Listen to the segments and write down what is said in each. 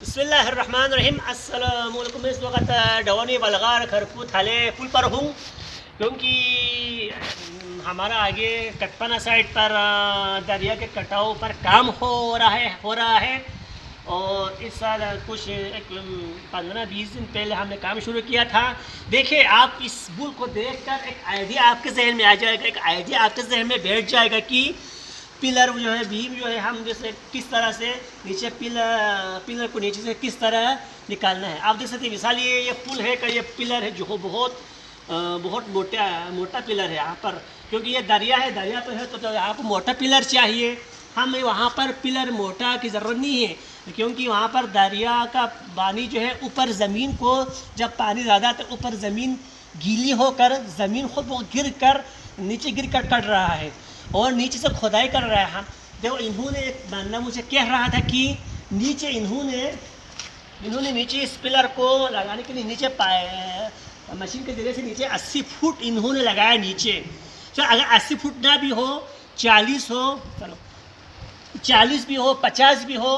बिस्मिल्लाहिर्रहमानिर्रहीम। अस्सलाम वालेकुम। इस वक्त डवानी बलगार खरकू थाले पुल पर हूँ क्योंकि हमारा आगे कटपना साइड पर दरिया के कटाव पर काम हो रहा है और इस साल कुछ 15-20 दिन पहले हमने काम शुरू किया था। देखिए, आप इस पुल को देखकर एक आइडिया आपके जहन में आ जाएगा, एक आइडिया आपके जहन में बैठ जाएगा कि पिलर जो है, बीम जो है, हम जैसे किस तरह से नीचे पिलर को नीचे से किस तरह निकालना है। आप देख सकते हैं, मिसाल ये पुल है का ये पिलर है जो बहुत मोटा पिलर है यहाँ पर, क्योंकि ये दरिया है, दरिया पर है तो यहाँ पर मोटा पिलर चाहिए। हमें वहाँ पर पिलर मोटा की ज़रूरत नहीं है क्योंकि वहाँ पर दरिया का पानी जो है ऊपर ज़मीन को, जब पानी ज़्यादा तो ऊपर ज़मीन गीली होकर ज़मीन खुद नीचे गिर कर कट रहा है और नीचे से खुदाई कर रहा है। हम देखो, इन्होंने एक बंदा मुझे कह रहा था कि नीचे इन्होंने नीचे इस पिलर को लगाने के लिए नीचे मशीन के जरिए से नीचे 80 फुट इन्होंने लगाया नीचे। चलो, अगर 80 फुट ना भी हो, 40 हो, चलो 40 भी हो, 50 भी हो,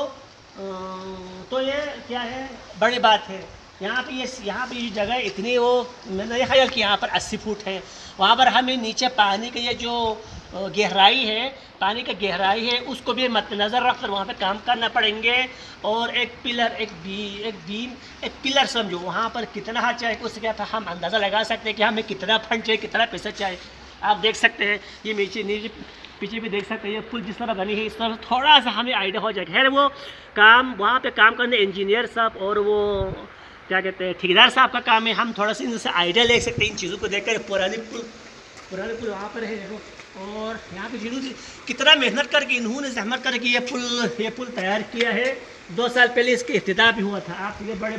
तो ये क्या है, बड़ी बात है। यहाँ पे ये जगह इतनी, वो मैंने देखा कि यहाँ पर 80 फुट है। वहाँ पर हमें नीचे पानी की ये जो गहराई है, पानी की गहराई है, उसको भी मद्देनज़र रख कर वहाँ पे काम करना पड़ेंगे। और एक पिलर समझो वहाँ पर कितना हाथ चाहिए, उससे क्या था हम अंदाज़ा लगा सकते हैं कि हमें कितना फंड चाहिए, कितना पैसा चाहिए। आप देख सकते हैं, ये नीचे पीछे भी देख सकते हैं, ये पुल जिस तरह बनी है इस तरह थोड़ा सा हमें आइडिया हो जाएगा। खैर, वो काम वहाँ पे काम करने इंजीनियर साहब और वो क्या कहते हैं, ठेकेदार साहब का काम है। हम थोड़ा सा इनसे आइडिया ले सकते हैं इन चीज़ों को देखकर। पुराने पुल वहाँ पर है, देखो। और यहाँ पे जरूर कितना मेहनत करके इन्होंने जहमत करके ये पुल तैयार किया है। 2 साल पहले इसकी इफ्तिताह भी हुआ था। आप ये बड़े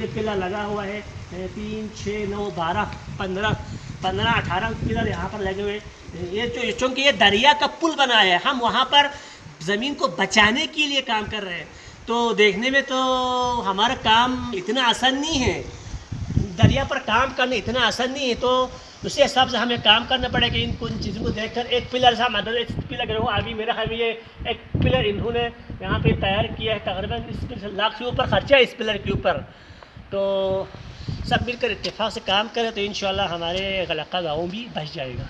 पिलर लगा हुआ है, 3, 6, 9, 12, 15, 18 पिलर यहाँ पर लगे हुए। ये चूँकि ये दरिया का पुल बना है, हम वहाँ पर ज़मीन को बचाने के लिए काम कर रहे हैं। तो देखने में तो हमारा काम इतना आसान नहीं है, दरिया पर काम करना इतना आसान नहीं है। तो उसी हिसाब से हमें काम करना पड़ेगा। इन चीज़ों को देखकर एक पिलर से मदद, एक पिलर करो अभी मेरा ख्याल ये एक पिलर इन्होंने यहाँ पे तैयार किया है। तकरीबन इस लाख से ऊपर खर्चा है इस पिलर के ऊपर। तो सब मिलकर इत्तेफाक से काम करें तो इंशाल्लाह हमारे इलाका गाँव भी बच जाएगा।